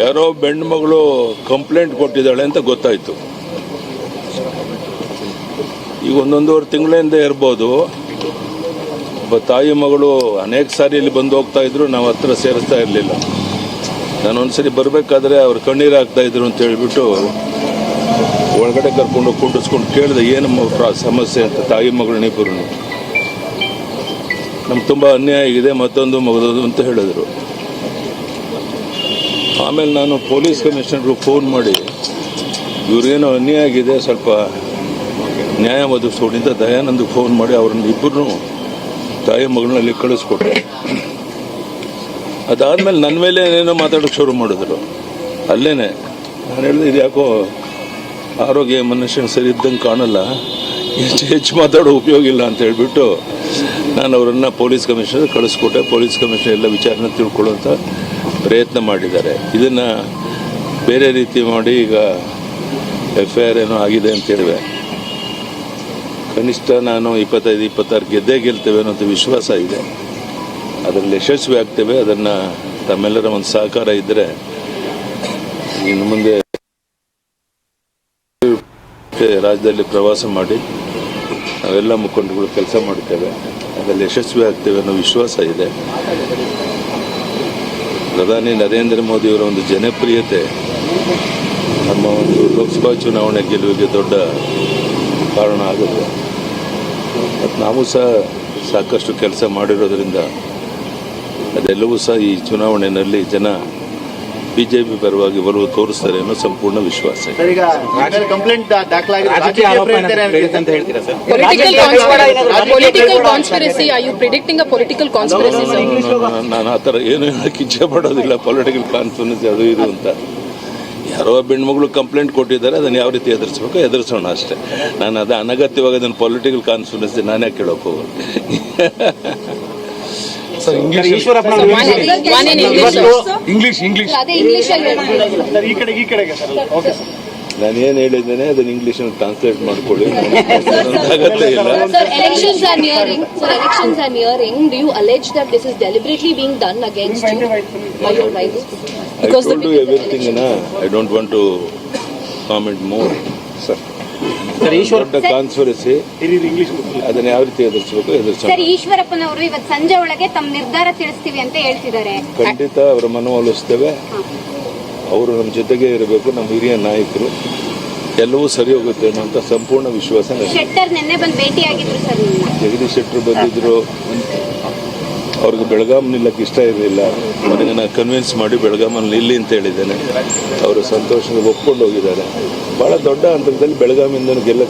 ಯಾರೋ ಬೆಂಡ್ ಮಗಳು ಕಂಪ್ಲೇಂಟ್ ಕೊಟ್ಟಿದ್ದಾಳೆ ಅಂತ ಗೊತ್ತಾಯ್ತು. ಈಗ ಒಂದೊಂದೂವರೆ ತಿಂಗಳಿಂದ ಇರ್ಬೋದು. ಒಬ್ಬ ತಾಯಿ ಮಗಳು ಅನೇಕ ಸಾರಿ ಇಲ್ಲಿ ಬಂದು ಹೋಗ್ತಾ ಇದ್ರು, ನಾವು ಹತ್ರ ಸೇರಿಸ್ತಾ ಇರಲಿಲ್ಲ. ನಾನು ಒಂದ್ಸರಿ ಬರಬೇಕಾದ್ರೆ ಅವ್ರು ಕಣ್ಣೀರು ಹಾಕ್ತಾ ಇದ್ರು ಅಂತ ಹೇಳಿಬಿಟ್ಟು ಒಳಗಡೆ ಕರ್ಕೊಂಡು ಕುಂಡಿಸ್ಕೊಂಡು ಕೇಳಿದೆ, ಏನು ಸಮಸ್ಯೆ ಅಂತ. ತಾಯಿ ಮಗಳನ್ನಿಬ್ಬರು ನಮ್ಗೆ ತುಂಬ ಅನ್ಯಾಯ ಆಗಿದೆ, ಮತ್ತೊಂದು ಮಗದೋದು ಅಂತ ಹೇಳಿದ್ರು. ಆಮೇಲೆ ನಾನು ಪೊಲೀಸ್ ಕಮಿಷನರ್ಗೂ ಫೋನ್ ಮಾಡಿ, ಇವ್ರಿಗೇನೋ ಅನ್ಯಾಯ ಆಗಿದೆ, ಸ್ವಲ್ಪ ನ್ಯಾಯ ಒದಗಿಸ್ಕೊಡಿ ಅಂತ ದಯಾನಂದಕ್ಕೆ ಫೋನ್ ಮಾಡಿ ಅವ್ರನ್ನ ಇಬ್ಬರು ತಾಯಿ ಮಗಳನ್ನಲ್ಲಿ ಕಳಿಸ್ಕೊಟ್ಟೆ. ಅದಾದಮೇಲೆ ನನ್ನ ಮೇಲೆ ಏನೇನೋ ಮಾತಾಡೋಕ್ಕೆ ಶುರು ಮಾಡಿದ್ರು. ಅಲ್ಲೇನೆ ನಾನು ಹೇಳಿದೆ, ಇದು ಯಾಕೋ ಆರೋಗ್ಯ ಮನುಷ್ಯನ ಸರಿ ಇದ್ದಂಗೆ ಕಾಣಲ್ಲ, ಹೆಚ್ಚು ಮಾತಾಡೋ ಉಪಯೋಗ ಇಲ್ಲ ಅಂತ ಹೇಳಿಬಿಟ್ಟು ನಾನು ಅವರನ್ನು ಪೊಲೀಸ್ ಕಮಿಷನರ್ ಕಳಿಸ್ಕೊಟ್ಟೆ. ಪೊಲೀಸ್ ಕಮಿಷನರ್ ಎಲ್ಲ ವಿಚಾರನ ತಿಳ್ಕೊಳ್ಳೋಂಥ ಪ್ರಯತ್ನ ಮಾಡಿದ್ದಾರೆ. ಇದನ್ನು ಬೇರೆ ರೀತಿ ಮಾಡಿ ಈಗ FIR ಏನೋ ಆಗಿದೆ ಅಂತ ಹೇಳಿವೆ. ಕನಿಷ್ಠ ನಾನು 25-26 ಗೆದ್ದೇ ಗೆಲ್ತೇವೆ ಅನ್ನೋಂಥ ವಿಶ್ವಾಸ ಇದೆ. ಅದರಲ್ಲಿ ಯಶಸ್ವಿ ಆಗ್ತೇವೆ. ಅದನ್ನು ತಮ್ಮೆಲ್ಲರ ಒಂದು ಸಹಕಾರ ಇದ್ದರೆ ಇನ್ನು ಮುಂದೆ ರಾಜ್ಯದಲ್ಲಿ ಪ್ರವಾಸ ಮಾಡಿ ನಾವೆಲ್ಲ ಮುಖಂಡಗಳು ಕೆಲಸ ಮಾಡ್ತೇವೆ. ಅದರಲ್ಲಿ ಯಶಸ್ವಿ ಆಗ್ತೇವೆ ಅನ್ನೋ ವಿಶ್ವಾಸ ಇದೆ. ಪ್ರಧಾನಿ ನರೇಂದ್ರ ಮೋದಿಯವರ ಒಂದು ಜನಪ್ರಿಯತೆ ನಮ್ಮ ಒಂದು ಲೋಕಸಭಾ ಚುನಾವಣೆ ಗೆಲುವಿಗೆ ದೊಡ್ಡ ಕಾರಣ ಆಗುತ್ತೆ. ಮತ್ತು ನಾವು ಸಹ ಸಾಕಷ್ಟು ಕೆಲಸ ಮಾಡಿರೋದ್ರಿಂದ ಅದೆಲ್ಲವೂ ಸಹ ಈ ಚುನಾವಣೆಯಲ್ಲಿ ಜನ ಬಿಜೆಪಿ ಪರವಾಗಿ ಒಲವು ತೋರಿಸ್ತಾರೆ ಅನ್ನೋ ಸಂಪೂರ್ಣ ವಿಶ್ವಾಸ ಇದೆ. ನಾನು ಆ ಥರ ಏನು ಹೇಳಕ್ಕೆ ಇಚ್ಛೆ ಪಡೋದಿಲ್ಲ. ಪೊಲಿಟಿಕಲ್ ಕಾನ್ಫರೆನ್ಸ್ ಅದು ಇದು ಅಂತ ಯಾರೋ ಹೆಣ್ಮಗಳು ಕಂಪ್ಲೇಂಟ್ ಕೊಟ್ಟಿದ್ದಾರೆ, ಅದನ್ನು ಯಾವ ರೀತಿ ಎದುರಿಸ್ಬೇಕು ಎದುರಿಸೋಣ ಅಷ್ಟೇ. ನಾನು ಅದು ಅನಗತ್ಯವಾಗಿ ಅದನ್ನು ಪೊಲಿಟಿಕಲ್ ಕಾನ್ಫರೆನ್ಸ್ ನಾನೇ ಕೇಳೋಕೆ ಹೋಗೋದು. ನಾನು ಏನು ಹೇಳಿದ್ದೇನೆ ಅದನ್ನು ಇಂಗ್ಲಿಷಲ್ಲಿ ಟ್ರಾನ್ಸ್ಲೇಟ್ ಮಾಡ್ಕೊಳ್ಳಿ. ಅಗತ್ಯ ಇಲ್ಲ. Elections are nearing. Do you allege that this is deliberately being done against you by your rivals? I told you everything. I don't want to comment more. ದೊಡ್ಡ ಕಾನ್ಸ್ಪಿರಸಿ ಅದನ್ನ ಯಾವ ರೀತಿ ಎದುರಿಸಬೇಕು ಎದುರಿಸೋಣ. ಸರ್, ಈಶ್ವರಪ್ಪನವರು ಇವತ್ತು ಸಂಜೆ ಒಳಗೆ ತಮ್ಮ ನಿರ್ಧಾರ ತಿಳಿಸ್ತೀವಿ ಅಂತ ಹೇಳ್ತಿದ್ದಾರೆ. ಖಂಡಿತ ಅವರ ಮನವೊಲಿಸ್ತೇವೆ. ಅವರು ನಮ್ಮ ಜೊತೆಗೆ ಇರಬೇಕು, ನಮ್ಮ ಹಿರಿಯ ನಾಯಕರು. ಎಲ್ಲವೂ ಸರಿ ಹೋಗುತ್ತೆ ಅನ್ನೋಂಥ ಸಂಪೂರ್ಣ ವಿಶ್ವಾಸ. ಶೆಟ್ಟರ್ ನಿನ್ನೆ ಬಂದು ಭೇಟಿಯಾಗಿದ್ರು ಸರ್. ಜಗದೀಶ್ ಶೆಟ್ಟರ್ ಬಂದಿದ್ರು. ಅವ್ರಿಗೆ ಬೆಳಗಾಂ ನಿಲ್ಲಕ್ಕೆ ಇಷ್ಟ ಇರಲಿಲ್ಲ. ನನಗೆ ನಾನು ಕನ್ವಿನ್ಸ್ ಮಾಡಿ ಬೆಳಗಾಮಲ್ಲಿ ನಿಲ್ಲಿ ಅಂತ ಹೇಳಿದ್ದೇನೆ. ಅವರು ಸಂತೋಷದಿಂದ ಒಪ್ಕೊಂಡು ಹೋಗಿದ್ದಾರೆ. ಭಾಳ ದೊಡ್ಡ ಹಂತದಲ್ಲಿ ಬೆಳಗಾಮಿಂದ ಗೆಲ್ಲಕ್ಕೆ